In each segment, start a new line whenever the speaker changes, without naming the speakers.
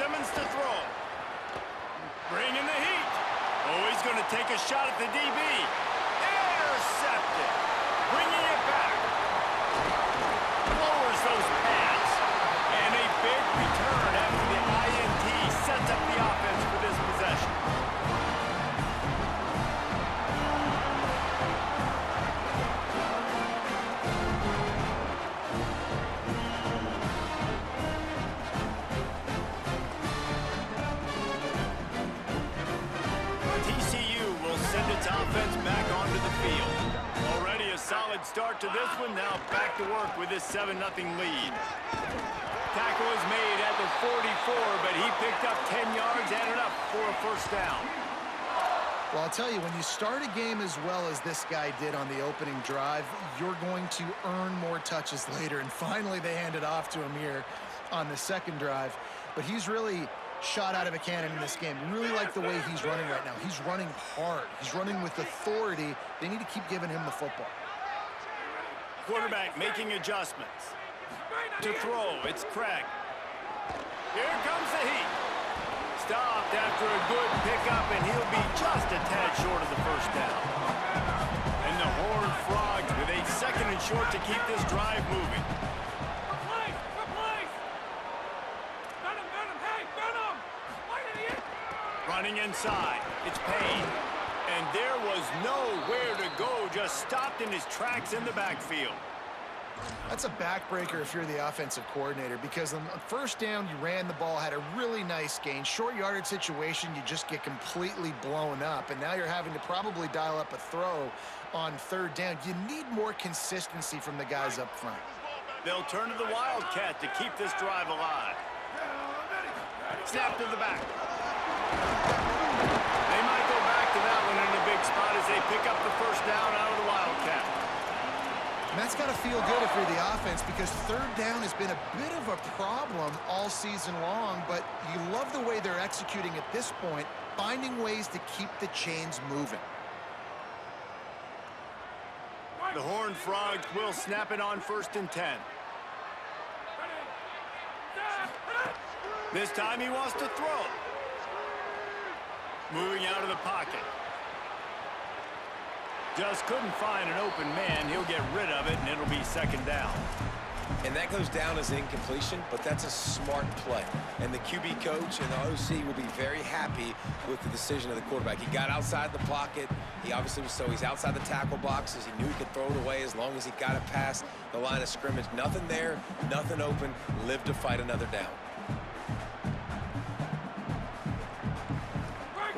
Simmons to throw. Bringing the heat. Oh, he's going to take a shot at the DB. Intercepted. Bringing it back. Lowers those pads. And a big return after the INT sets up the offense for this possession. TCU will send its offense back onto the field. Already a solid start to this one. Now back to work with this 7-0 lead. Tackle is made at the 44, but he picked up 10 yards and enough for a first down.
Well, I'll tell you, when you start a game as well as this guy did on the opening drive, you're going to earn more touches later. And finally, they hand it off to him here on the second drive. But he's really shot out of a cannon in this game. Really like the way he's running right now. He's running hard. He's running with authority. They need to keep giving him the football.
Quarterback making adjustments. To throw, it's Craig. Here comes the heat. Stopped after a good pickup, and he'll be just a tad short of the first down. And the Horned Frogs with a 2nd and short to keep this drive moving. Running inside, it's Payne. And there was nowhere to go, just stopped in his tracks in the backfield.
That's a backbreaker if you're the offensive coordinator, because on first down, you ran the ball, had a really nice gain. Short yardage situation, you just get completely blown up, and now you're having to probably dial up a throw on 3rd down. You need more consistency from the guys up front.
They'll turn to the Wildcat to keep this drive alive. Snap to the back. They might go back to that one in a big spot as they pick up the first down out of the Wildcat.
And that's got to feel good if you're the offense, because 3rd down has been a bit of a problem all season long, but you love the way they're executing at this point, finding ways to keep the chains moving.
The Horned Frogs will snap it on 1st and 10. This time he wants to throw. Moving out of the pocket. Just couldn't find an open man. He'll get rid of it, and it'll be 2nd down.
And that goes down as incompletion, but that's a smart play. And the QB coach and the OC will be very happy with the decision of the quarterback. He got outside the pocket. He obviously was, so he's outside the tackle boxes. He knew he could throw it away as long as he got it past the line of scrimmage. Nothing there, nothing open. Live to fight another down.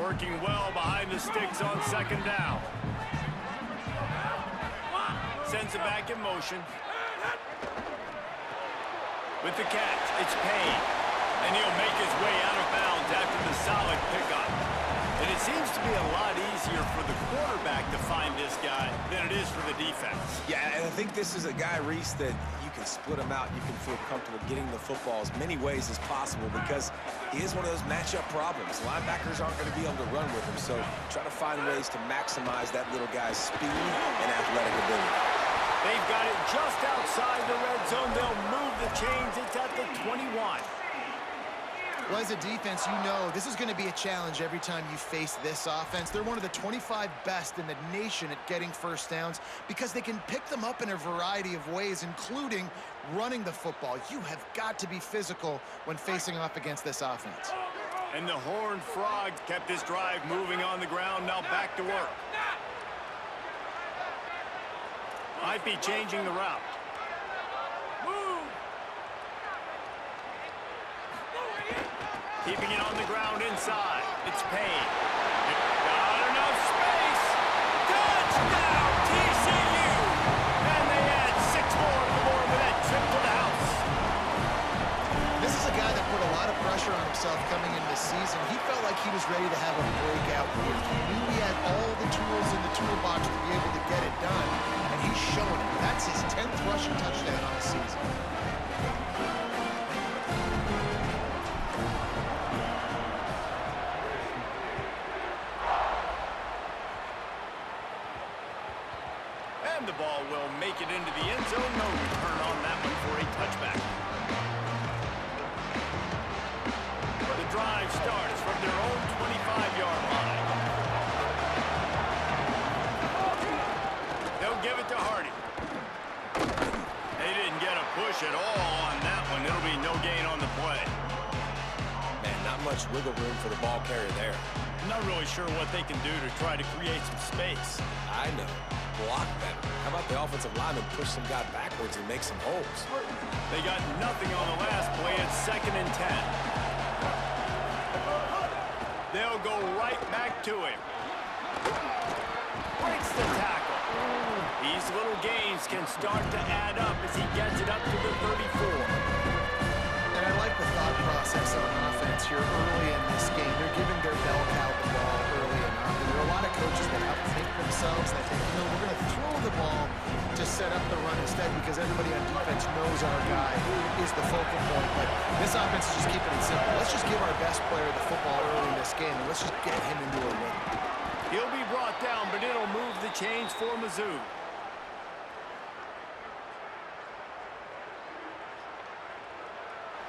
Working well behind the sticks on 2nd down. Sends it back in motion. With the catch, it's Payne. And he'll make his way out of bounds after the solid pickup. And it seems to be a lot easier for the quarterback to find this guy than it is for the defense.
Yeah, and I think this is a guy, Reese, that you can split him out. You can feel comfortable getting the football as many ways as possible, because he is one of those matchup problems. Linebackers aren't going to be able to run with him, so try to find ways to maximize that little guy's speed and athletic ability.
They've got it just outside the red zone. They'll move the chains. It's at the 21.
Well, as a defense, you know this is going to be a challenge every time you face this offense. They're one of the 25 best in the nation at getting first downs because they can pick them up in a variety of ways, including running the football. You have got to be physical when facing off against this offense.
And the Horned Frogs kept this drive moving on the ground. Now back to work. Might be changing the route. Keeping it on the ground inside. It's Payne. Got enough space. Touchdown, TCU! And they add 6 more to the board with that trip to the house.
This is a guy that put a lot of pressure on himself coming into this season. He felt like he was ready to have a breakout year. He knew he had all the tools in the toolbox to be able to get it done, and he's showing it. That's his 10th rushing touchdown on the season.
And the ball will make it into the end zone. No return on that one for a touchback. push at all on that one. It'll be no gain on the play.
Man, not much wiggle room for the ball carrier there.
I'm not really sure what they can do to try to create some space.
I know. Block better. How about the offensive lineman push some guy backwards and make some holes?
They got nothing on the last play. It's 2nd and 10. They'll go right back to him. Breaks the tackle. These little gains can start to add up as he gets it up to the 34.
And I like the thought process on offense here early in this game. They're giving their bell cow the ball early enough. And there are a lot of coaches that outthink themselves. They think, you know, we're going to throw the ball to set up the run instead because everybody on defense knows our guy is the focal point. But this offense is just keeping it simple. Let's just give our best player the football early in this game, and let's just get him into a rhythm.
He'll be brought down, but it'll move the chains for Mizzou.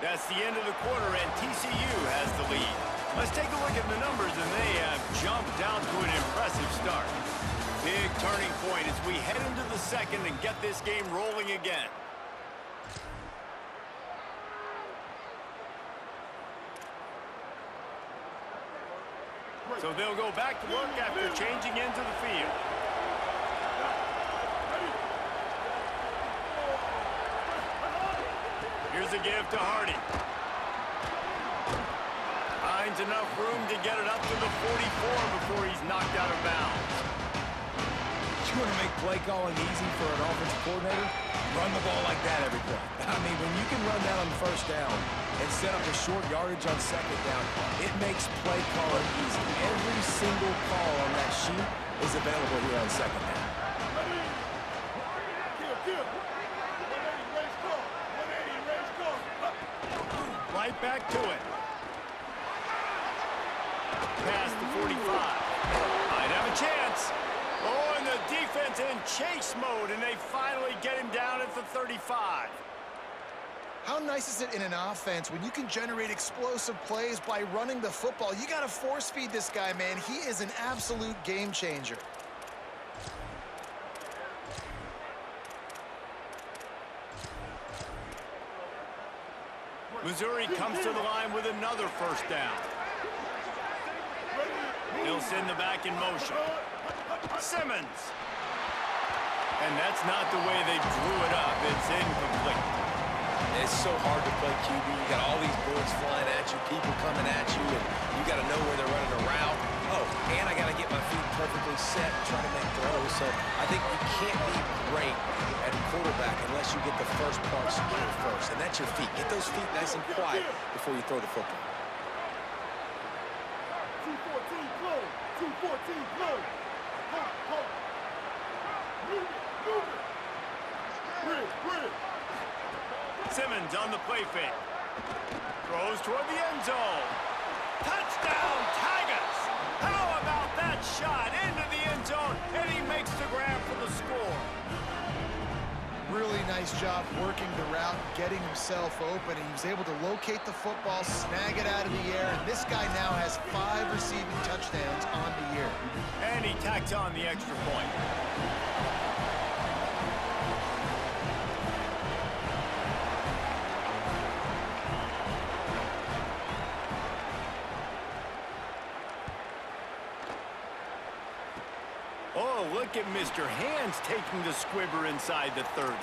That's the end of the quarter, and TCU has the lead. Let's take a look at the numbers, and they have jumped down to an impressive start. Big turning point as we head into the second and get this game rolling again. So they'll go back to work after changing into the field. Here's a give to Hardy. Finds enough room to get it up to the 44 before he's knocked out of bounds.
You want to make play calling easy for an offensive coordinator? Run the ball like that every play. I mean, when you can run that on first down and set up a short yardage on second down, it makes play calling easy. Every single call on that sheet is available here on second down.
Right back to it. Past the 45. Might have a chance. Oh, and the defense in chase mode, and they finally get him down at the 35.
How nice is it in an offense when you can generate explosive plays by running the football? You got to force feed this guy, man. He is an absolute game changer.
Missouri comes to the line with another first down. He'll send the back in motion. Simmons. And that's not the way they drew it up. It's incomplete.
It's so hard to play QB. You got all these bullets flying at you, people coming at you, and you got to know where they're running a route. Oh, and I got to get my feet perfectly set and try to make throws. So I think you can't be great at quarterback unless you get the first part secure first, and that's your feet. Get those feet nice and quiet before you throw the football.
214 close. 214 close. Move it. Bridge.
Simmons on the play fake. Throws toward the end zone. Touchdown, Tigers! How about that shot into the end zone, and he makes the grab for the score.
Really nice job working the route, getting himself open. He was able to locate the football, snag it out of the air, and this guy now has 5 receiving touchdowns on the year.
And he tacks on the extra point. Oh, look at Mr. Hands taking the squibber inside the 30.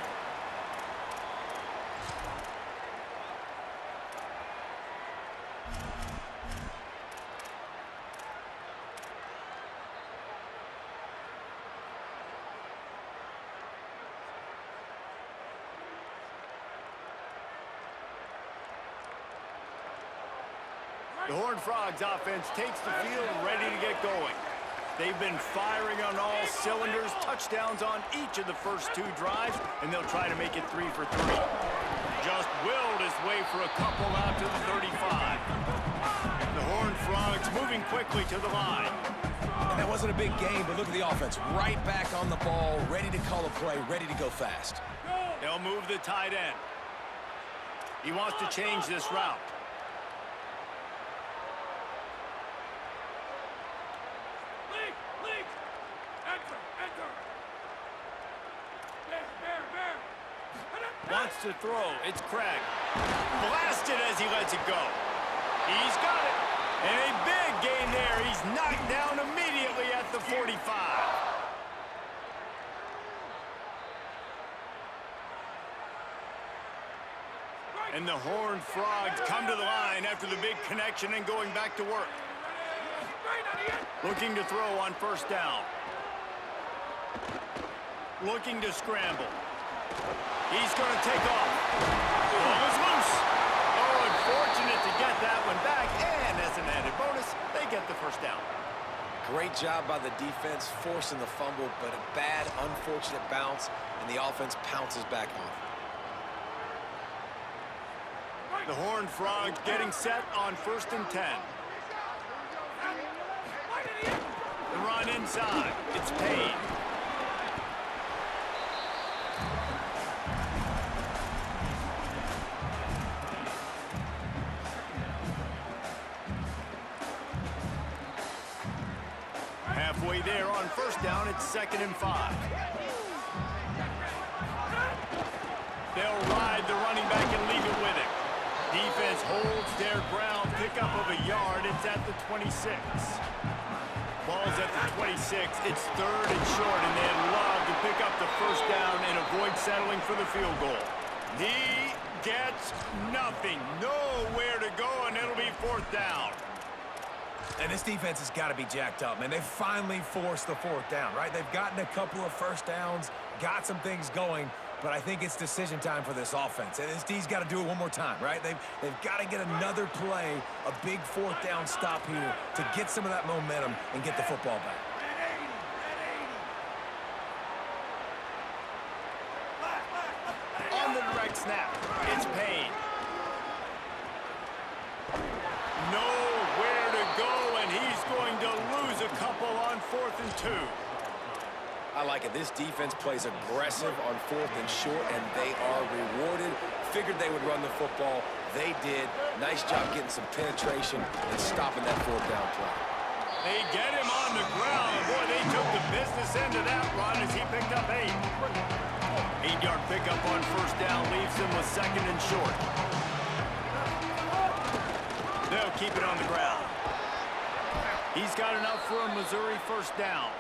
The Horned Frogs offense takes the field ready to get going. They've been firing on all cylinders, touchdowns on each of the first 2 drives, and they'll try to make it 3 for 3. Just willed his way for a couple out to the 35. The Horned Frogs moving quickly to the line.
And that wasn't a big game, but look at the offense. Right back on the ball, ready to call a play, ready to go fast.
They'll move the tight end. He wants to change this route. Wants to throw. It's Craig. Blasted as he lets it go. He's got it. And a big gain there. He's knocked down immediately at the 45. And the Horned Frogs come to the line after the big connection and going back to work. Looking to throw on first down. Looking to scramble. He's going to take off. Ball is loose. Oh, unfortunate to get that one back. And as an added bonus, they get the first down.
Great job by the defense forcing the fumble, but a bad, unfortunate bounce, and the offense pounces back on it.
The Horned Frogs getting set on 1st and 10. The run inside. It's Payne. Halfway there on first down, it's 2nd and 5. They'll ride the running back and leave it with him. Defense holds their ground, pickup of a yard. It's at the 26. Ball's at the 26. It's 3rd and short, and they'd love to pick up the first down and avoid settling for the field goal. He gets nothing. Nowhere to go, and it'll be 4th down.
And this defense has got to be jacked up, man. They finally forced the 4th down, right? They've gotten a couple of first downs, got some things going, but I think it's decision time for this offense. And this D's got to do it one more time, right? They've got to get another play, a big 4th down stop here to get some of that momentum and get the football back.
On the direct snap, it's Payne. Nowhere to go, and he's going to lose a couple on 4th and 2.
I like it. This defense plays aggressive on 4th and short, and they are rewarded. Figured they would run the football. They did. Nice job getting some penetration and stopping that 4th down play.
They get him on the ground. Boy, they took the business end of that run as he picked up 8. 8-yard pickup on first down leaves him with 2nd and short. They'll keep it on the ground. He's got enough for a Missouri first down.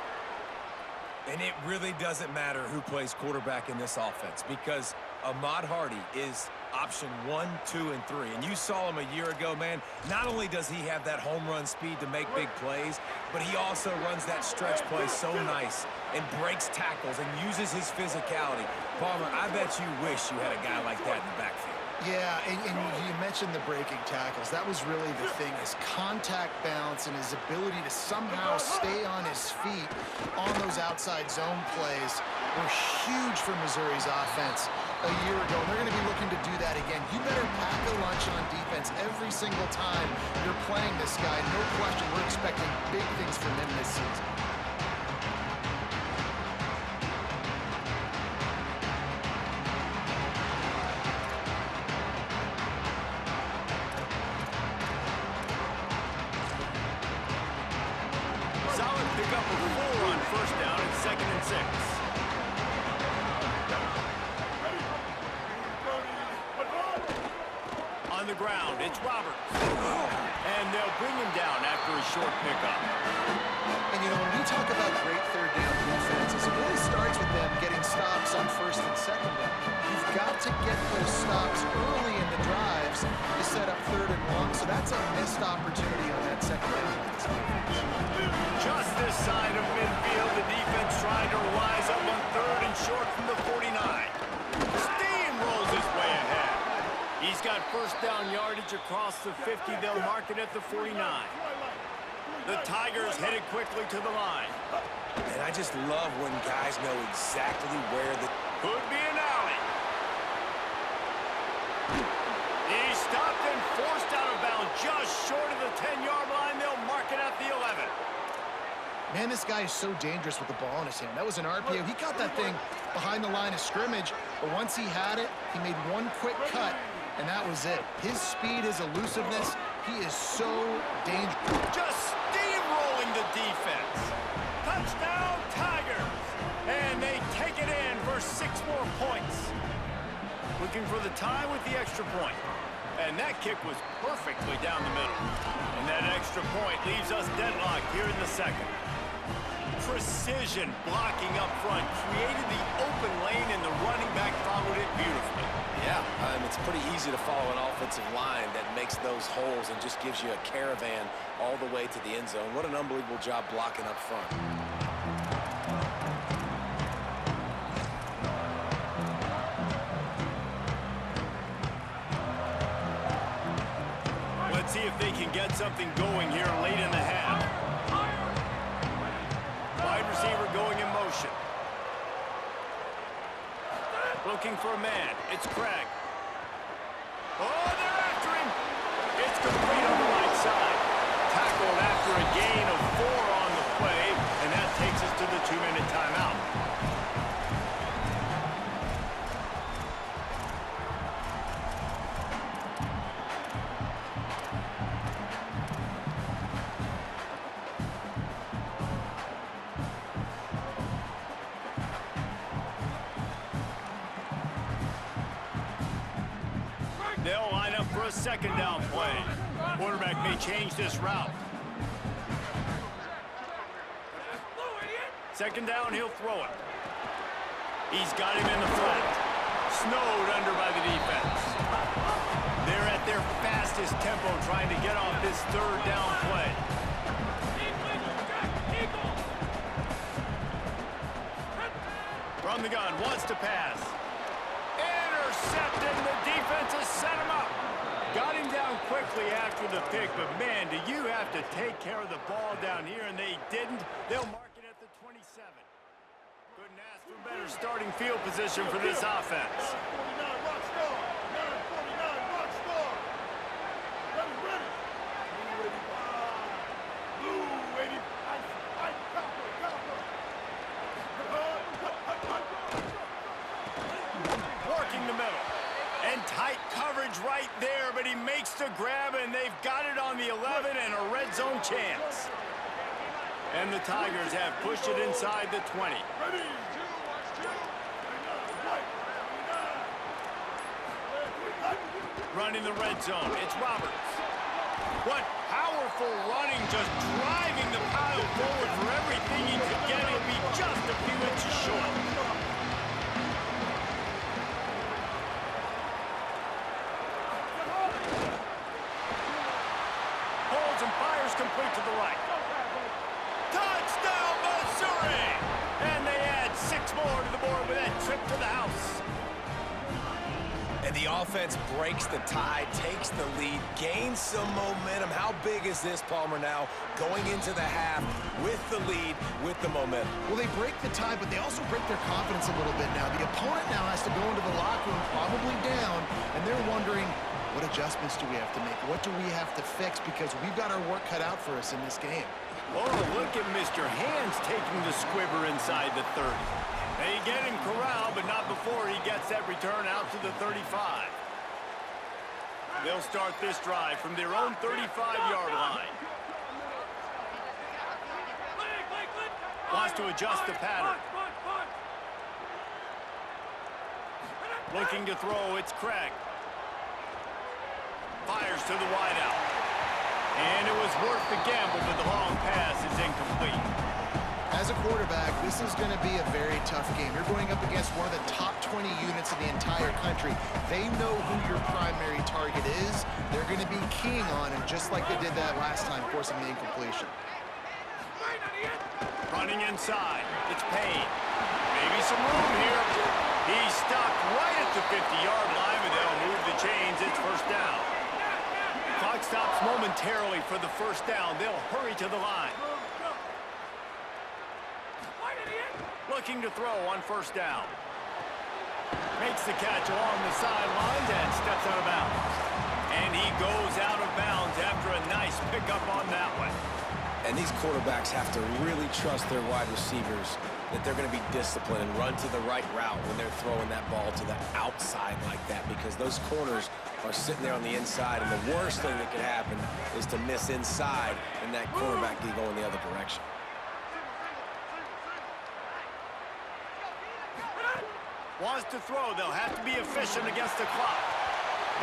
And it really doesn't matter who plays quarterback in this offense because Ahmad Hardy is option 1, 2, and 3. And you saw him a year ago, man. Not only does he have that home run speed to make big plays, but he also runs that stretch play so nice and breaks tackles and uses his physicality. Palmer, I bet you wish you had a guy like that in the backfield.
Yeah, and you mentioned the breaking tackles. That was really the thing. His contact balance and his ability to somehow stay on his feet on those outside zone plays were huge for Missouri's offense a year ago. And they're going to be looking to do that again. You better pack a lunch on defense every single time you're playing this guy. No question, we're expecting big things from him this season.
Pick up a 4 on first down and 2nd and 6. On the ground, it's Roberts. And they'll bring him down after a short pickup.
And, you know, when we talk about great 3rd down defenses, it really starts with them getting stops on 1st and 2nd down. You've got to get those stops early in the drives to set up 3rd and 1, so that's a missed opportunity on that 2nd down.
Just this side of midfield, the defense trying to rise up on 3rd and short from the 49. Steamrolls his way ahead. He's got first down yardage across the 50. They'll mark it at the 49. The Tigers headed quickly to the line.
And I just love when guys know exactly where the...
Could be an alley. He stopped and forced out of bounds just short of the 10-yard line. They'll mark it at the 11.
Man, this guy is so dangerous with the ball in his hand. That was an RPO. He caught that thing behind the line of scrimmage, but once he had it, he made one quick cut, and that was it. His speed, his elusiveness, he is so dangerous.
Just steamrolling the defense. Touchdown, Tigers! And they take it in for 6 more points. Looking for the tie with the extra point. And that kick was perfectly down the middle. And that extra point leaves us deadlocked here in the second. Precision blocking up front created the open lane, and the running back followed it beautifully.
Yeah, it's pretty easy to follow an offensive line that makes those holes and just gives you a caravan all the way to the end zone. What an unbelievable job blocking up front.
Let's see if they can get something going here late in the half. Wide receiver going in motion. Looking for a man. It's Craig. Oh, they're after him. It's complete on the right side. Tackled after a gain of 4 on the play, and that takes us to the 2-minute timeout. They'll line up for a second down play. Quarterback may change this route. Second down, he'll throw it. He's got him in the flat. Snowed under by the defense. They're at their fastest tempo trying to get off this third down play. From the gun, wants to pass. Intercepted, the defense has set him up. Got him down quickly after the pick, but man, do you have to take care of the ball down here, and they didn't. They'll mark it at the 27. Couldn't ask for better starting field position for this offense.
49 rock star. 949 rock star. Ready. Blue 80. Ice, copper.
Working the middle. And tight coverage right there, but he makes the grab, and they've got it on the 11 and a red zone chance. And the Tigers have pushed it inside the 20.
Ready.
Running the red zone, it's Roberts. What powerful running, just driving the pile forward for everything he could get. It'll be just a few inches short. Holds and fires complete to the right. Touchdown, Missouri! And they add 6 more to the board with that trip to the house.
And the offense breaks the tie, takes the lead, gains some momentum. How big is this, Palmer, now going into the half with the lead, with the momentum?
Well, they break the tie, but they also break their confidence a little bit now. The opponent now has to go into the locker room probably down, and they're wondering, what adjustments do we have to make? What do we have to fix? Because we've got our work cut out for us in this game.
Oh, look at Mr. Hands taking the squibber inside the 30. They get him corralled, but not before he gets that return out to the 35. They'll start this drive from their own 35-yard line. Wants to adjust the pattern. Looking to throw, it's Craig. Fires to the wideout. And it was worth the gamble, but the long pass is incomplete.
As a quarterback, this is going to be a very tough game. You're going up against one of the top 20 units in the entire country. They know who your primary target is. They're going to be keying on him, just like they did that last time, forcing the incompletion.
Running inside. It's Payne. Maybe some room here. He's stopped right at the 50-yard line, but they'll move the chains. It's first down. Clock stops momentarily for the first down. They'll hurry to the line. Looking to throw on first down. Makes the catch along the sidelines and steps out of bounds. And he goes out of bounds after a nice pickup on that one.
And these quarterbacks have to really trust their wide receivers that they're going to be disciplined and run to the right route when they're throwing that ball to the outside like that, because those corners are sitting there on the inside, and the worst thing that could happen is to miss inside and that quarterback can go in the other direction.
Wants to throw. They'll have to be efficient against the clock.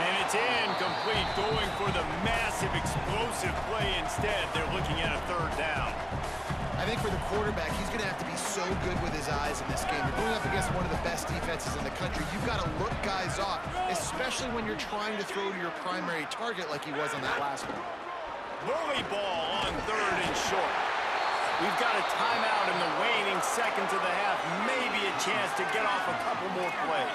And it's incomplete, going for the massive, explosive play instead. They're looking at a third down.
I think for the quarterback, he's going to have to be so good with his eyes in this game. You're going up against one of the best defenses in the country. You've got to look guys off, especially when you're trying to throw to your primary target like he was on that last one.
Bully ball on third and short. We've got a timeout in the waning seconds of the half. Maybe a chance to get off a couple more plays.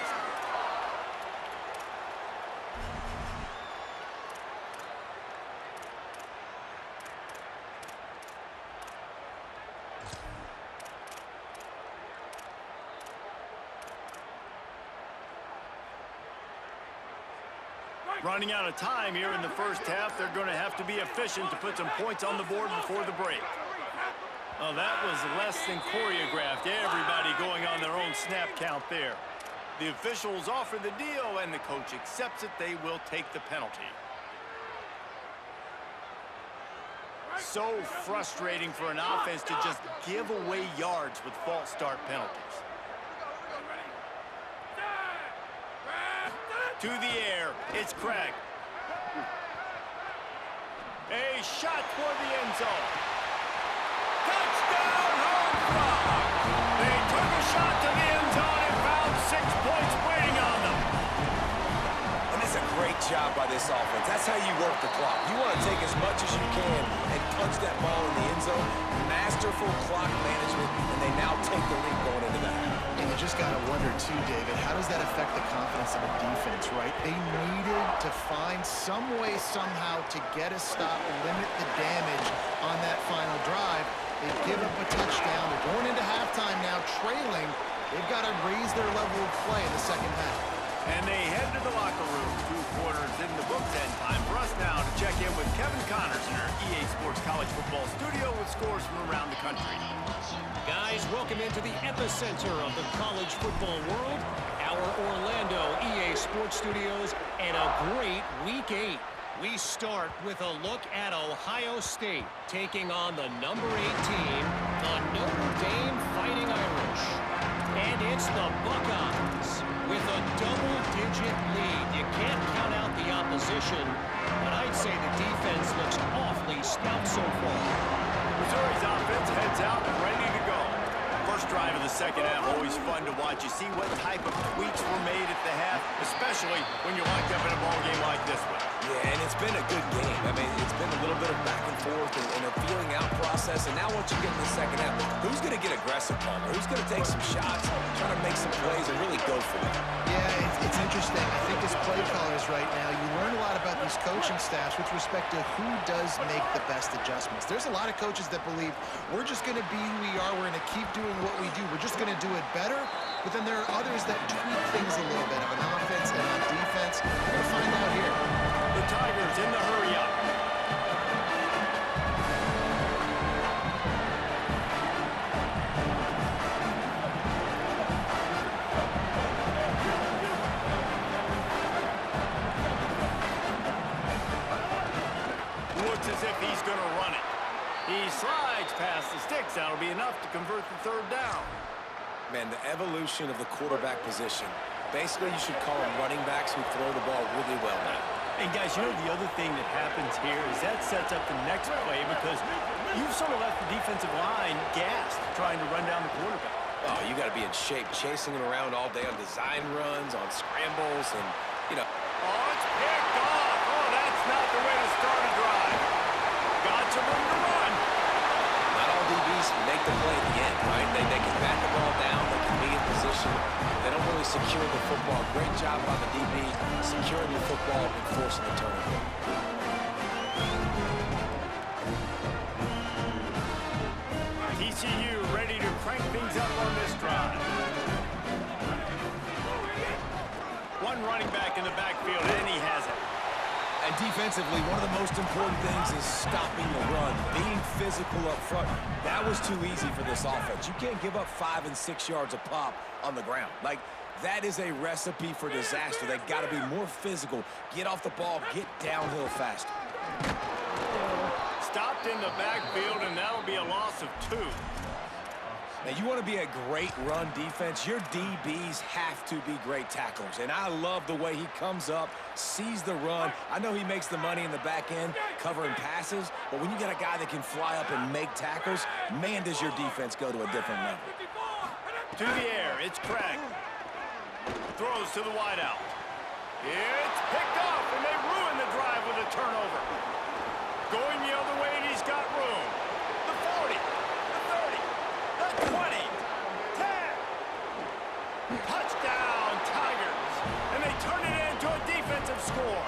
Running out of time here in the first half. They're going to have to be efficient to put some points on the board before the break. Oh, that was less than choreographed. Everybody going on their own snap count there. The officials offer the deal, and the coach accepts it. They will take the penalty. So frustrating for an offense to just give away yards with false start penalties. To the air, it's Craig. A shot toward the end zone. Touchdown, home frog! They took a shot to the end zone and found 6 points waiting on them.
And it's a great job by this offense. That's how you work the clock. You want to take as much as you can and punch that ball in the end zone. Masterful clock management, and they now take the lead going into the half.
And you just got to wonder, too, David, how does that affect the confidence of the defense, right? They needed to find some way, somehow, to get a stop, limit the damage on that final drive. They give up a touchdown. They're going into halftime now, trailing. They've got to raise their level of play in the second half.
And they head to the locker room. 2 quarters in the books, and time for us now to check in with Kevin Connors in our EA Sports College Football Studio with scores from around the country.
Guys, welcome into the epicenter of the college football world, our Orlando EA Sports Studios, and a great Week 8. We start with a look at Ohio State taking on the number 8 team, the Notre Dame Fighting Irish. And it's the Buckeyes with a double-digit lead. You can't count out the opposition, but I'd say the defense looks awfully stout so far.
Missouri's offense heads out and ready to go. First drive of the second half, always fun to watch. You see what type of tweaks were made at the half, especially when you're locked up in a ball game like this one.
Yeah, and it's been a good game. I mean, it's been a little bit of back and forth and a feeling out process. And now once you get in the second half, who's going to get aggressive, Palmer? Who's going to take some shots, try to make some plays, and really go for it?
Yeah, it's interesting. I think as play callers right now, you learn a lot about these coaching staffs with respect to who does make the best adjustments. There's a lot of coaches that believe we're just going to be who we are. We're going to keep doing what we do. We're just going to do it better. But then there are others that tweak things a little bit on offense and on defense. We're going to find out here.
The Tigers in the hurry-up. Looks as if he's going to run it. He slides past the sticks. That'll be enough to convert the third down.
Man, the evolution of the quarterback position. Basically, you should call them running backs who throw the ball really well now.
And guys, you know the other thing that happens here is that sets up the next play because you've sort of left the defensive line gassed trying to run down the quarterback.
Oh, you got to be in shape, chasing him around all day on design runs, on scrambles, and, you know.
Oh, it's picked off. Oh, that's not the way to start a drive. Got some room to run.
Not all DBs make the play at the end, right? They can back the ball down, they can be in position. They don't really secure the football. Great job by the DB, securing the football and forcing the turnover.
TCU ready to crank things up on this drive. One running back in the backfield, and he has it.
And defensively, one of the most important things is stopping the run, being physical up front. That was too easy for this offense. You can't give up 5 and 6 yards a pop on the ground. Like, that is a recipe for disaster. They've got to be more physical, get off the ball, get downhill faster.
Stopped in the backfield, and that'll be a loss of 2.
Now, you want to be a great run defense, your DBs have to be great tacklers. And I love the way he comes up, sees the run. I know he makes the money in the back end covering passes, but when you got a guy that can fly up and make tackles, man, does your defense go to a different level.
To the air, it's Craig. Throws to the wideout. It's picked off, and they ruin the drive with a turnover. Going the other way, and he's got room. The 40, the 30, the 20, 10. Touchdown, Tigers. And they turn it into a defensive score.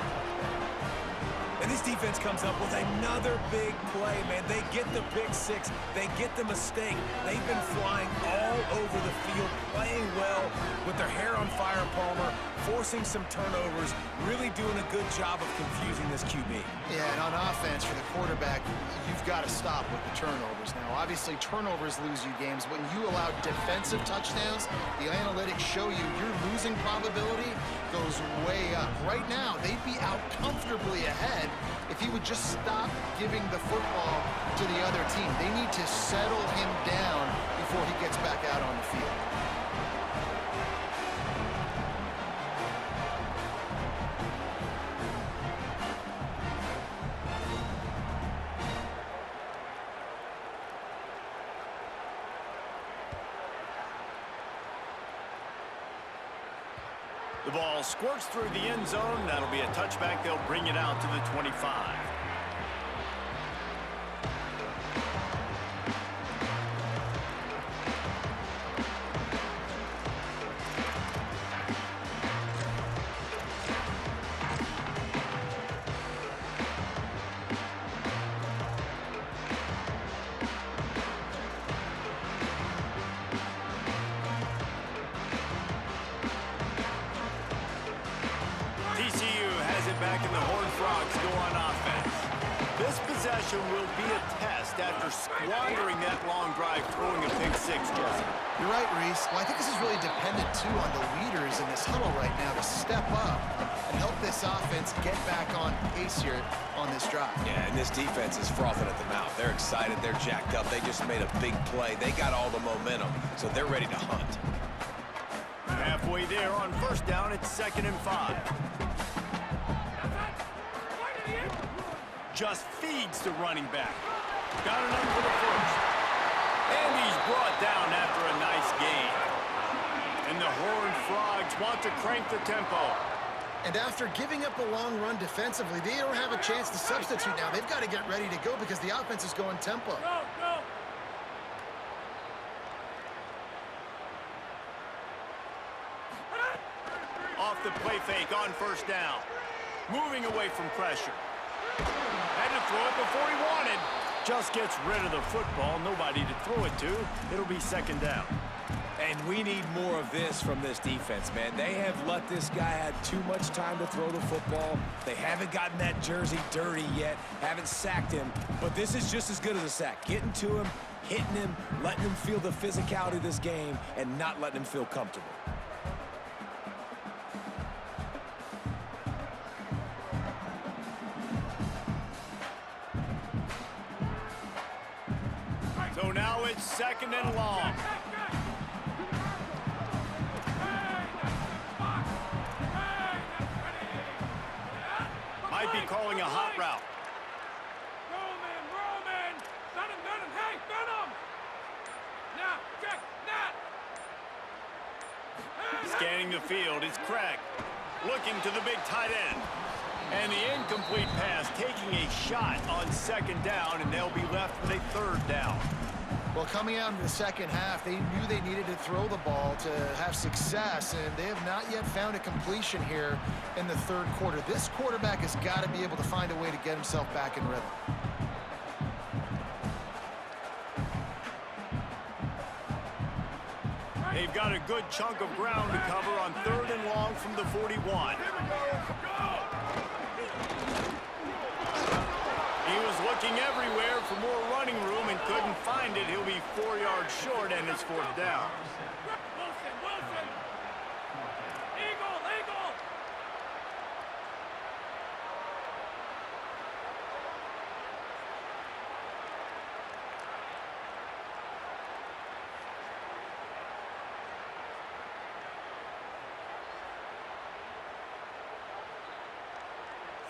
And this defense comes up with another big play, man. They get the pick six. They get the mistake. They've been flying all over the field, playing well with their hair on fire, Palmer, forcing some turnovers, really doing a good job of confusing this QB.
Yeah, and on offense for the quarterback, you've got to stop with the turnovers. Now, obviously, turnovers lose you games. When you allow defensive touchdowns, the analytics show you your losing probability goes way up. Right now, they'd be out comfortably ahead if he would just stop giving the football to the other team. They need to settle him down before he gets back out on the field.
The ball squirts through the end zone. That'll be a touchback. They'll bring it out to the 25. TCU has it back, and the Horned Frogs go on offense. This possession will be a test after squandering that long drive, throwing a pick six, Jesse.
You're right, Reese. Well, I think this is really dependent, too, on the leaders in this huddle right now to step up and help this offense get back on pace here on this drive.
Yeah, and this defense is frothing at the mouth. They're excited. They're jacked up. They just made a big play. They got all the momentum, so they're ready to hunt.
Halfway there on first down, it's 2nd and 5. Just feeds the running back. Got it up for the first. And he's brought down after a nice gain. And the Horned Frogs want to crank the tempo.
And after giving up a long run defensively, they don't have a chance to substitute now. They've got to get ready to go because the offense is going tempo.
Go, go.
Off the play fake on first down. Moving away from pressure. Had to throw it before he wanted. Just gets rid of the football. Nobody to throw it to. It'll be 2nd down.
And we need more of this from this defense, man. They have let this guy have too much time to throw the football. They haven't gotten that jersey dirty yet, haven't sacked him. But this is just as good as a sack. Getting to him, hitting him, letting him feel the physicality of this game, and not letting him feel comfortable.
So now it's 2nd and long. Might be calling a hot route.
Roman! Got him! Hey, got him! Now, check, now!
Scanning the field, it's Craig. Looking to the big tight end. And the incomplete pass taking a shot on 2nd down, and they'll be left with a 3rd down.
Well, coming out into the second half, they knew they needed to throw the ball to have success, and they have not yet found a completion here in the 3rd quarter. This quarterback has got to be able to find a way to get himself back in rhythm.
They've got a good chunk of ground to cover on 3rd and long from the 41. He was looking everywhere for more running room and couldn't find it. He'll be 4 yards short, and it's 4th down.
Wilson! Eagle!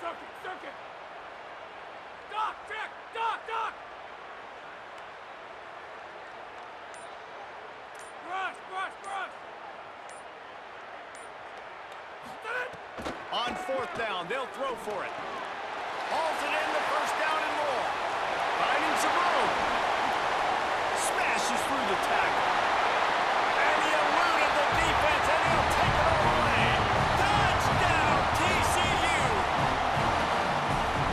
Circuit! Doc, check! Doc! Brush!
On fourth down, they'll throw for it. Hauls it in, the first down and more. Finding some room. Smashes through the tackle. And he eluded the defense, and he'll take it all away. Touchdown, TCU!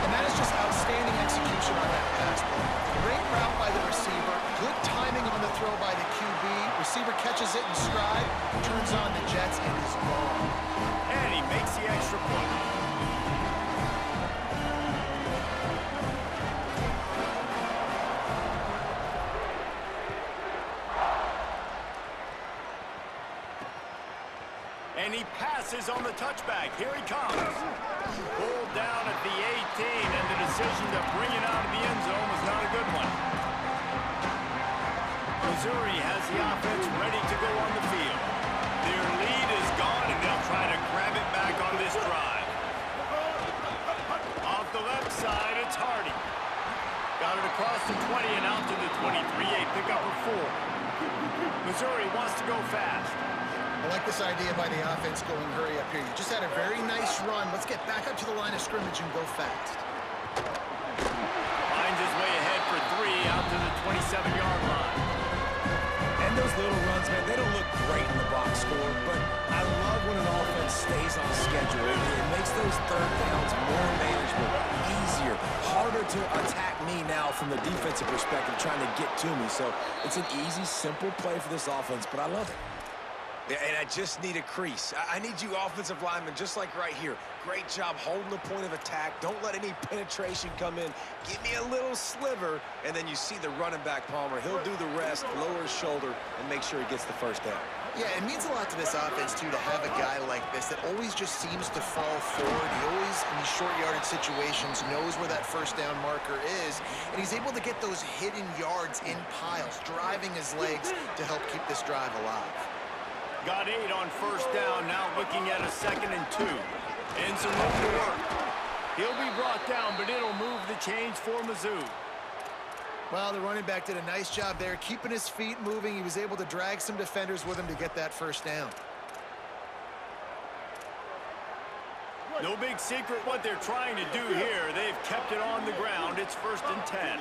And that is just outstanding execution on that pass play. Great route by the receiver. Good timing on the throw by the QB. Receiver catches it in stride, turns on the jets, and is gone.
And he makes the extra point. And he passes on the touchback. Here he comes. Pulled down at the 18, and the decision to bring it out of the end zone was not a good one. Missouri has the offense ready to go on the field. Their lead is gone, and they'll try to grab it back on this drive. Off the left side, it's Hardy. Got it across the 20 and out to the 23. A pickup of 4. Missouri wants to go fast.
I like this idea by the offense going hurry up here. You just had a very nice run. Let's get back up to the line of scrimmage and go fast.
Finds his way ahead for 3 out to the 27-yard line.
And those little runs, man, they don't look great in the box score, but I love when an offense stays on schedule. It makes those third downs more manageable, easier, harder to attack me now from the defensive perspective, trying to get to me. So it's an easy, simple play for this offense, but I love it.
Yeah, and I just need a crease. I need you offensive linemen, just like right here. Great job holding the point of attack. Don't let any penetration come in. Give me a little sliver, and then you see the running back, Palmer. He'll do the rest, lower his shoulder, and make sure he gets the first down.
Yeah, it means a lot to this offense, too, to have a guy like this that always just seems to fall forward. He always, in these short yardage situations, knows where that first down marker is, and he's able to get those hidden yards in piles, driving his legs to help keep this drive alive.
Got 8 on first down, now looking at a 2nd and 2. And some room to work. He'll be brought down, but it'll move the chains for Mizzou.
Well, the running back did a nice job there, keeping his feet moving. He was able to drag some defenders with him to get that first down.
No big secret what they're trying to do here. They've kept it on the ground. It's 1st and 10.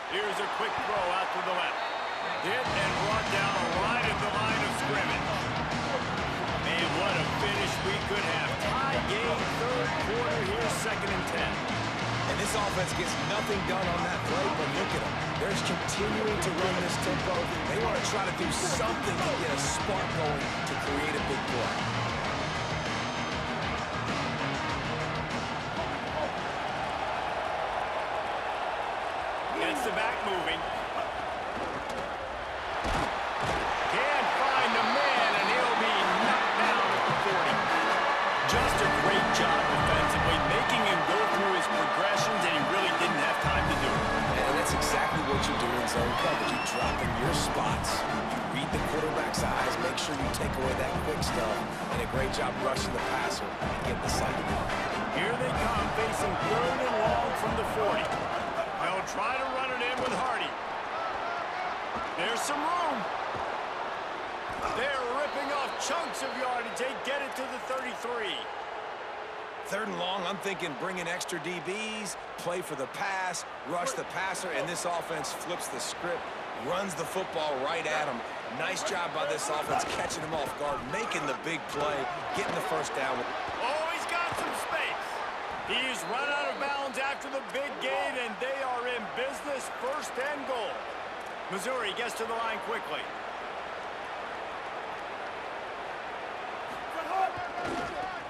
Here's a quick throw out to the left. Hit and brought down right at the line of scrimmage. Man, what a finish we could have. Tie game, 3rd quarter. Here's 2nd and 10.
And this offense gets nothing done on that play, but look at them. They're just continuing to run this tempo. They want to try to do something to get a spark going to create a big play.
Gets the back moving. Can't find the man, and he'll be knocked down at the 40. Just a great job defensively, making him go through his progressions, and he really didn't have time to do it.
And that's exactly what you do in zone coverage. You drop in your spots. You read the quarterback's eyes. Make sure you take away that quick stuff. And a great job rushing the passer and getting the sack.
Here they come, facing 3rd and long from the 40. They'll try to run it in with Hardy. There's some room. They're ripping off chunks of yardage. They get it to the 33.
3rd and long, I'm thinking bring in extra DBs, play for the pass, rush the passer, and this offense flips the script, runs the football right at him. Nice job by this offense catching him off guard, making the big play, getting the first down.
Oh, he's got some space. He's run out of bounds after the big gain, and they are in business, 1st and goal. Missouri gets to the line quickly.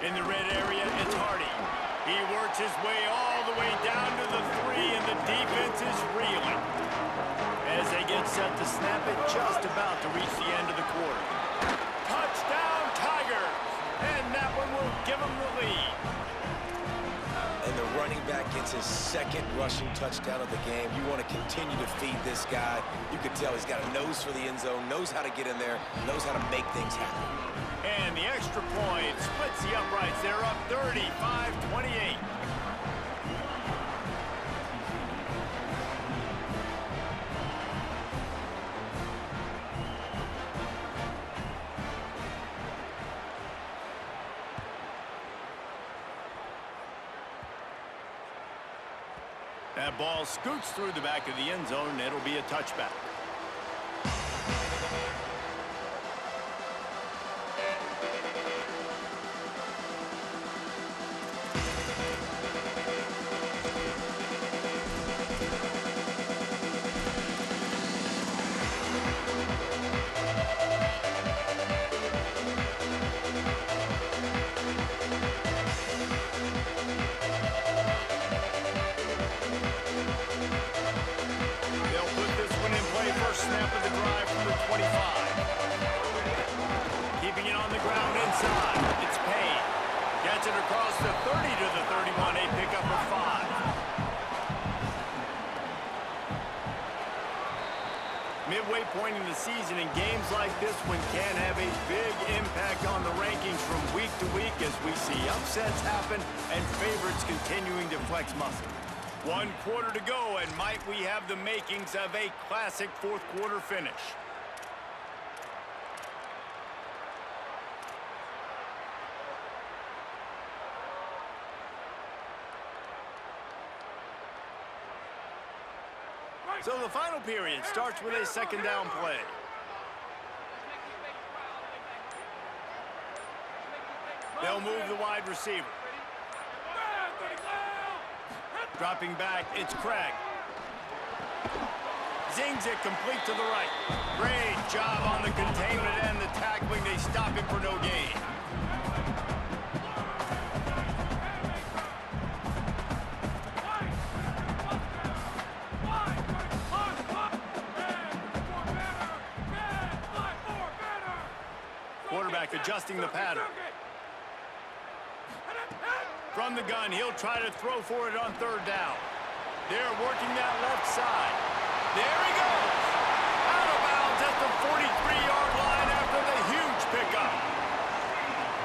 In the red area, it's Hardy. He works his way all the way down to the 3, and the defense is reeling. As they get set to snap it, just about to reach the end of the quarter. Touchdown, Tigers! And that one will give them the lead.
and the running back gets his second rushing touchdown of the game. You want to continue to feed this guy. You can tell he's got a nose for the end zone, knows how to get in there, knows how to make things happen.
And the extra point splits the uprights. They're up 35-28. That ball scoots through the back of the end zone, and it'll be a touchback. Snap of the drive from the 25. Keeping it on the ground inside. It's Payne. Gets it across the 30 to the 31. A pickup of 5. Midway point in the season, in games like this one can have a big impact on the rankings from week to week as we see upsets happen and favorites continuing to flex muscle. 1 quarter to go, and might we have the makings of a classic fourth quarter finish. So the final period starts with a second down play. They'll move the wide receiver. Dropping back, it's Craig. Zings it complete to the right. Great job on the containment and the tackling. They stop him for no gain. Quarterback adjusting the pattern. From the gun, he'll try to throw for it on third down. They're working that left side. There he goes. Out of bounds at the 43-yard line after the huge pickup.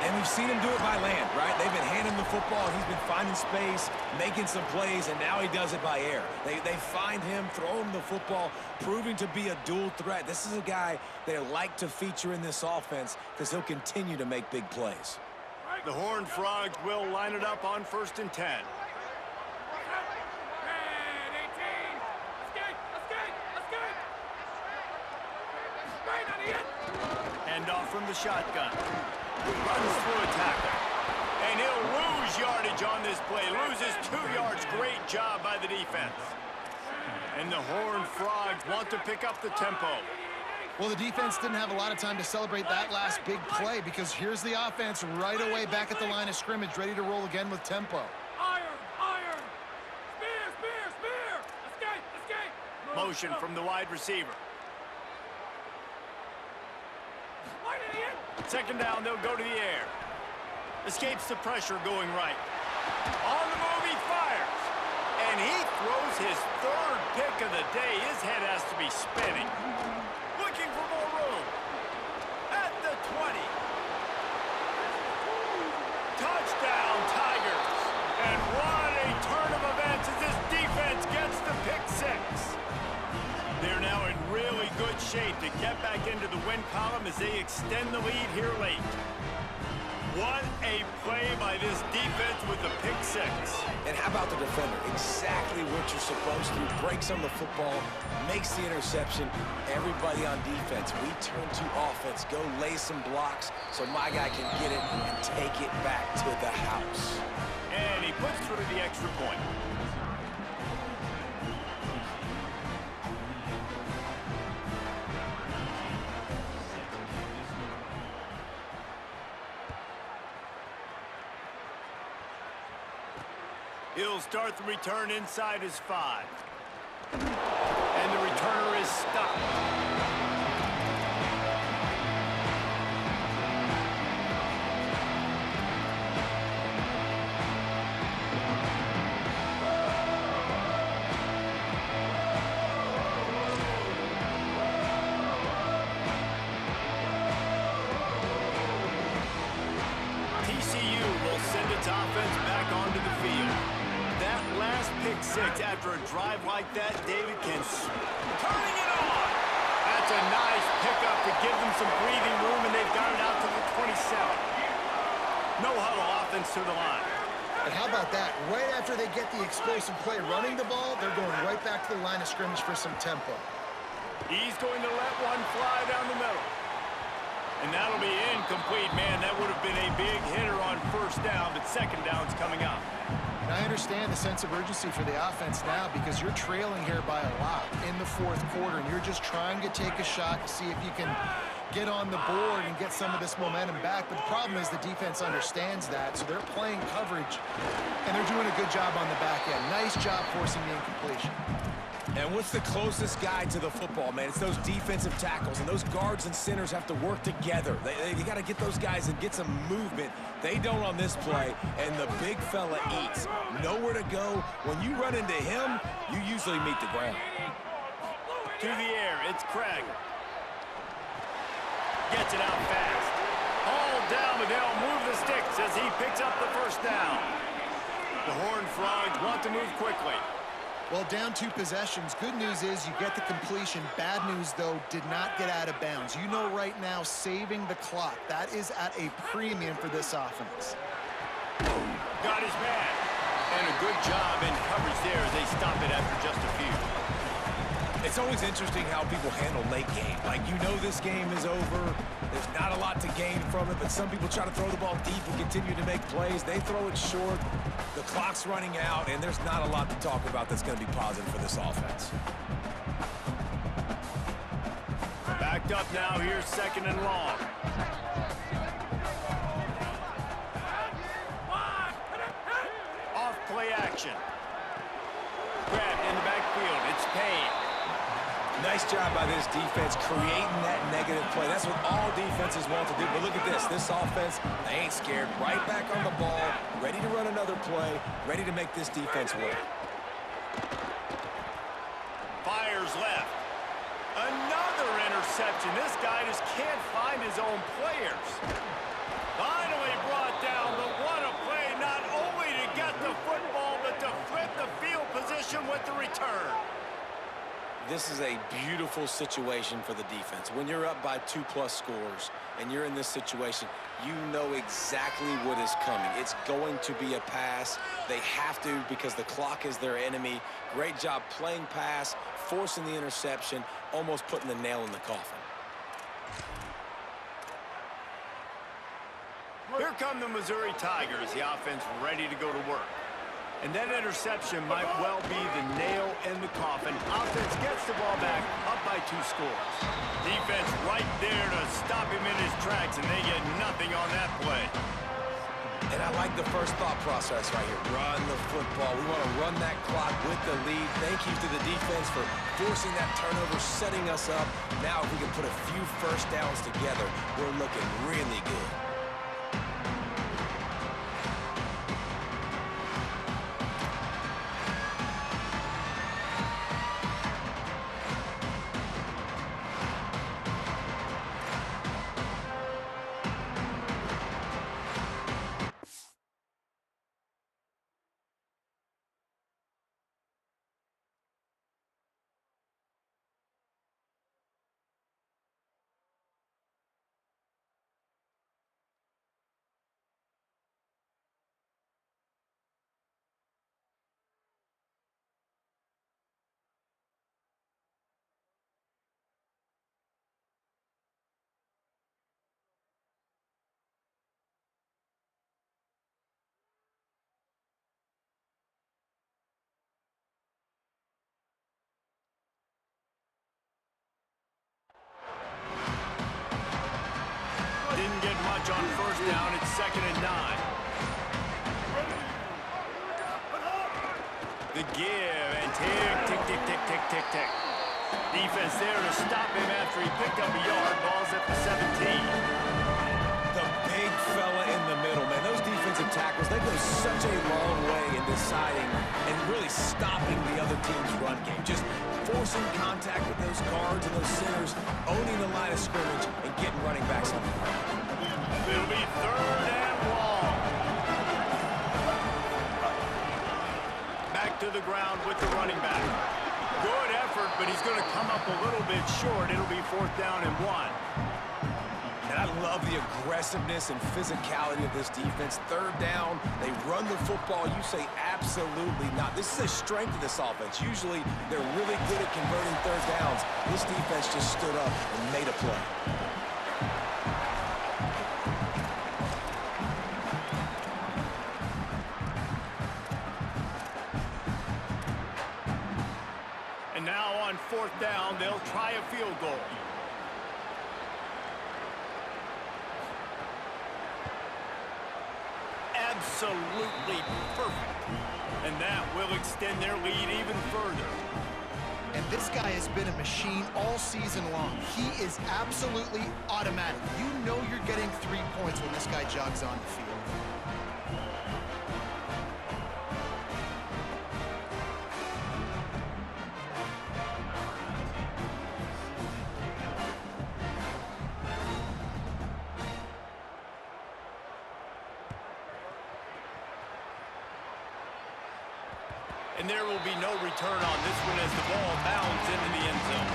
And we've seen him do it by land, right? They've been handing the football. He's been finding space, making some plays, and now he does it by air. They find him, throw him the football, proving to be a dual threat. This is a guy they like to feature in this offense because he'll continue to make big plays.
The Horned Frogs will line it up on 1st and 10. Hand off from the shotgun. Runs through a tackle. And he'll lose yardage on this play. Loses 2 yards. Great job by the defense. And the Horned Frogs want to pick up the tempo.
Well, the defense didn't have a lot of time to celebrate that last big play because here's the offense right away back at the line of scrimmage, ready to roll again with tempo.
Iron! Spear! Escape!
Motion from the wide receiver. Second down, they'll go to the air. Escapes the pressure going right. On the move, he fires. And he throws his 3rd pick of the day. His head has to be spinning. Looking for more room. At the 20. Touchdown, Tigers. And what a turn of events as this defense gets the pick 6. They're now in really good shape to get back into the win column as they extend the lead here late. What a play by this defense with the pick 6.
And how about the defender? Exactly what you're supposed to. Breaks on the football, makes the interception. Everybody on defense, we turn to offense. Go lay some blocks so my guy can get it and take it back to the house.
And he puts through the extra point. He'll start the return inside his 5. And the returner is stopped. After a drive like that, David can turning it on. That's a nice pickup to give them some breathing room, and they've got it out to the 27. No huddle offense to the line.
And how about that? Right after they get the explosive play running the ball, they're going right back to the line of scrimmage for some tempo.
He's going to let one fly down the middle. And that'll be incomplete. Man, that would have been a big hitter on first down, but second down's coming up.
And I understand the sense of urgency for the offense now because you're trailing here by a lot in the fourth quarter, and you're just trying to take a shot to see if you can get on the board and get some of this momentum back. But the problem is the defense understands that, so they're playing coverage, and they're doing a good job on the back end. Nice job forcing the incompletion.
And what's the closest guy to the football, man? It's those defensive tackles, and those guards and centers have to work together. They got to get those guys and get some movement. They don't on this play, and the big fella eats. Nowhere to go. When you run into him, you usually meet the ground.
To the air, it's Craig. Gets it out fast. Hauled down, but they'll move the sticks as he picks up the first down. The Horned Frogs want to move quickly.
Well, down 2 possessions. Good news is you get the completion. Bad news, though, did not get out of bounds. You know right now, saving the clock. That is at a premium for this offense.
Got his man. And a good job in coverage there as they stop it after just a few.
It's always interesting how people handle late game. Like, you know this game is over. There's not a lot to gain from it, but some people try to throw the ball deep and continue to make plays. They throw it short. The clock's running out, and there's not a lot to talk about that's going to be positive for this offense.
Backed up now. Here's second and long. Off play action. Grabbed in the backfield. It's Payne.
Nice job by this defense creating that negative play. That's what all defenses want to do. But look at this. This offense, they ain't scared. Right back on the ball, ready to run another play, ready to make this defense work.
Fires left. Another interception. This guy just can't find his own players. Finally brought down, but what a play. Not only to get the football, but to flip the field position with the return.
This is a beautiful situation for the defense. When you're up by 2+ scores and you're in this situation, you know exactly what is coming. It's going to be a pass. They have to because the clock is their enemy. Great job playing pass, forcing the interception, almost putting the nail in the coffin.
Here come the Missouri Tigers, the offense ready to go to work. And that interception might well be the nail in the coffin. Offense gets the ball back, up by 2 scores. Defense right there to stop him in his tracks, and they get nothing on that play.
And I like the first thought process right here. Run the football. We want to run that clock with the lead. Thank you to the defense for forcing that turnover, setting us up. Now if we can put a few first downs together, we're looking really good.
Didn't get much on first down. It's 2nd and 9. The give and tick, tick, tick, tick, tick, tick, tick. Defense there to stop him after he picked up a yard. Ball's at the 17.
The big fella in the middle, man. Those defensive tackles, they go such a long way in deciding and really stopping the other team's run game. Just forcing contact with those guards and those centers, owning the line of scrimmage, and getting running backs on the ground.
It'll be 3rd and long. Back to the ground with the running back. Good effort, but he's going to come up a little bit short. It'll be 4th down and 1.
And I love the aggressiveness and physicality of this defense. 3rd down, they run the football. You say absolutely not. This is a strength of this offense. Usually, they're really good at converting 3rd downs. This defense just stood up and made a play.
And now on 4th down, they'll try a field goal. Absolutely perfect. And that will extend their lead even further.
And this guy has been a machine all season long. He is absolutely automatic. You know you're getting 3 points when this guy jogs on the field.
And there will be no return on this one as the ball bounds into the end zone.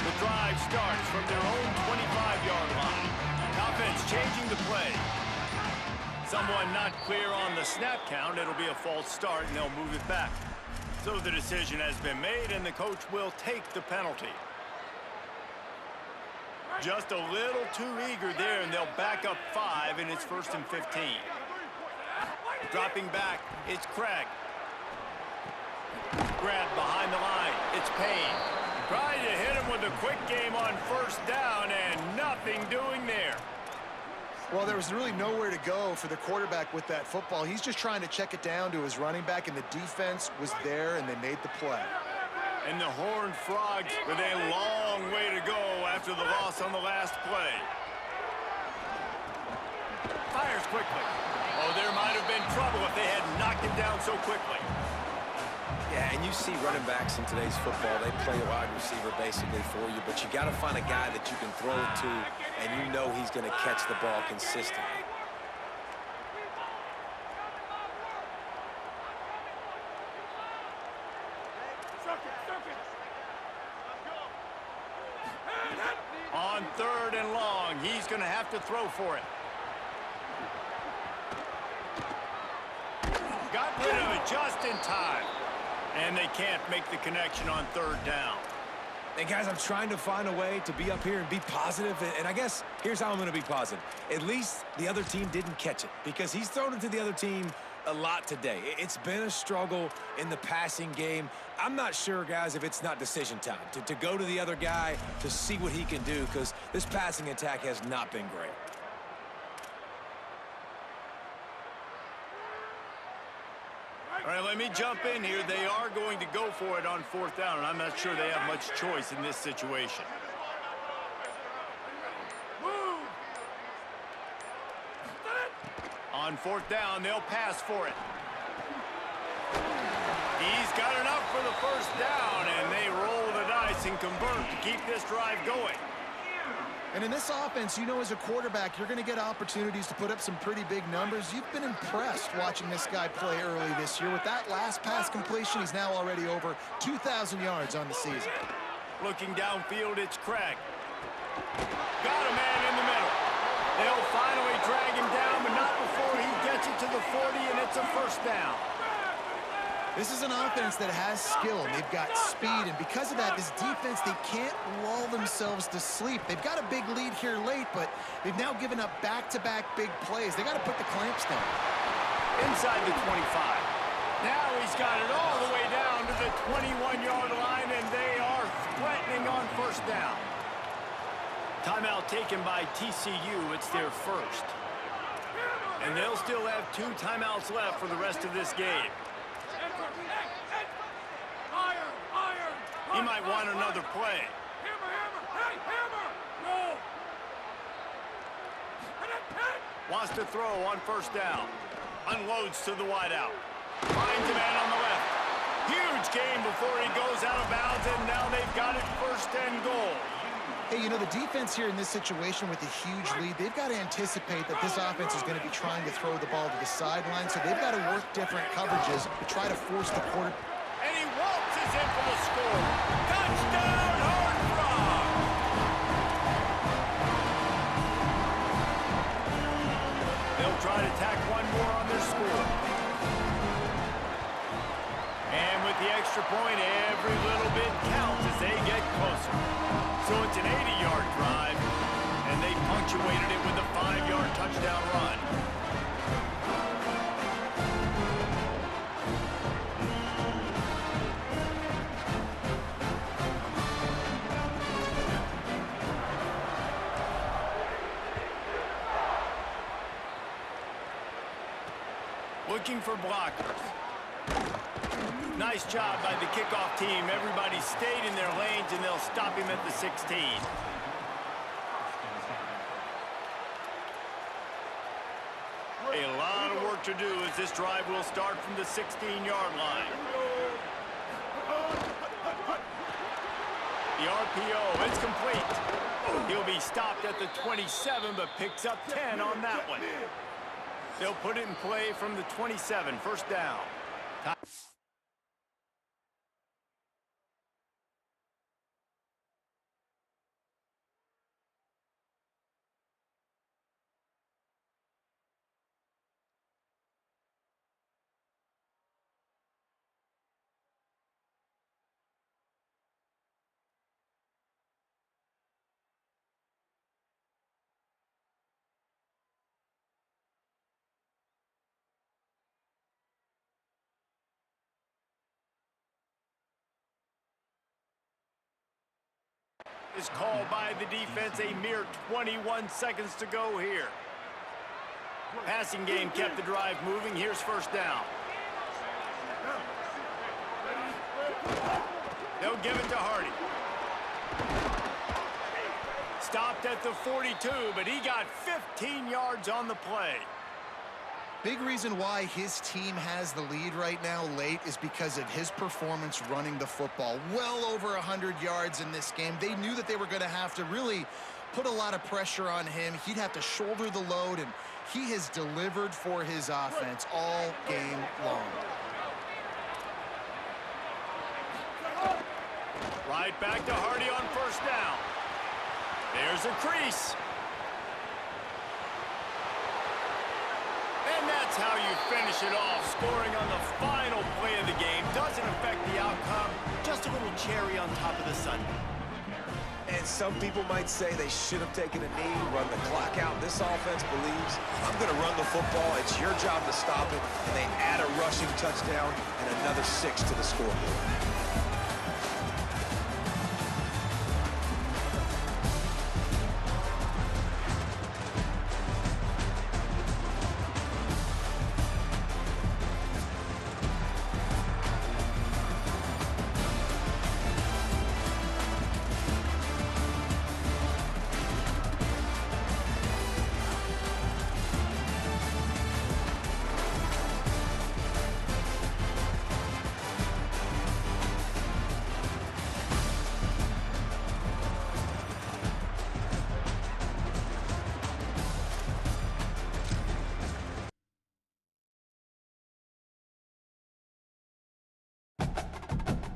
The drive starts from their own 25-yard line. Offense changing the play. Someone not clear on the snap count. It'll be a false start, and they'll move it back. So the decision has been made, and the coach will take the penalty. Just a little too eager there, and they'll back up 5, and it's 1st and 15. Dropping back, it's Craig. Grab behind the line, it's Payne. Trying to hit him with a quick game on 1st down, and nothing doing there.
Well, there was really nowhere to go for the quarterback with that football. He's just trying to check it down to his running back, and the defense was there, and they made the play.
And the Horned Frogs with a long way to go after the loss on the last play. Fires quickly. Oh, there might have been trouble if they had knocked him down so quickly.
Yeah, and you see running backs in today's football, they play wide receiver basically for you, but you got to find a guy that you can throw it to, and you know he's going to catch the ball consistently.
On 3rd and long, he's going to have to throw for it. Got rid of it just in time. And they can't make the connection on 3rd down.
Hey, guys, I'm trying to find a way to be up here and be positive, and I guess here's how I'm going to be positive. At least the other team didn't catch it, because he's thrown it to the other team a lot today. It's been a struggle in the passing game. I'm not sure, guys, if it's not decision time to go to the other guy to see what he can do, because this passing attack has not been great.
All right, let me jump in here. They are going to go for it on 4th down, and I'm not sure they have much choice in this situation. On 4th down, they'll pass for it. He's got enough for the 1st down, and they roll the dice and convert to keep this drive going.
And in this offense, you know, as a quarterback, you're going to get opportunities to put up some pretty big numbers. You've been impressed watching this guy play early this year. With that last pass completion, he's now already over 2,000 yards on the season.
Looking downfield, it's Craig. Got a man in the middle. They'll finally drag him down, but not before he gets it to the 40, and it's a 1st down.
This is an offense that has skill, and they've got speed, and because of that, this defense, they can't lull themselves to sleep. They've got a big lead here late, but they've now given up back-to-back big plays. They got to put the clamps down.
Inside the 25. Now he's got it all the way down to the 21-yard line, and they are threatening on 1st down. Timeout taken by TCU. It's their 1st. And they'll still have 2 timeouts left for the rest of this game. He might want another play. Wants to throw on 1st down. Unloads to the wideout. Finds a man on the left. Huge gain before he goes out of bounds, and now they've got it 1st and goal.
Hey, you know, the defense here in this situation with a huge lead, they've got to anticipate that this offense is going to be trying to throw the ball to the sideline, so they've got to work different coverages to try to force the quarter.
And he waltzes in for the score. Touchdown, Hard Rock! They'll try to tack one more on their score. And with the extra point, every little bit counts as they get closer. So it's an 80-yard drive, and they punctuated it with a 5-yard touchdown run. Looking for blockers. Nice job by the kickoff team. Everybody stayed in their lanes, and they'll stop him at the 16. A lot of work to do as this drive will start from the 16-yard line. The RPO, it's complete. He'll be stopped at the 27, but picks up 10 on that one. They'll put it in play from the 27, 1st down. Is called by the defense. A mere 21 seconds to go here. Passing game kept the drive moving. Here's 1st down. They'll give it to Hardy. Stopped at the 42, but he got 15 yards on the play.
Big reason why his team has the lead right now late is because of his performance running the football. Well over 100 yards in this game. They knew that they were going to have to really put a lot of pressure on him. He'd have to shoulder the load, and he has delivered for his offense all game long.
Right back to Hardy on 1st down. There's a crease. And that's how you finish it off. Scoring on the final play of the game doesn't affect the outcome. Just a little cherry on top of the sundae.
And some people might say they should have taken a knee, run the clock out. This offense believes, I'm going to run the football. It's your job to stop it. And they add a rushing touchdown and another 6 to the scoreboard.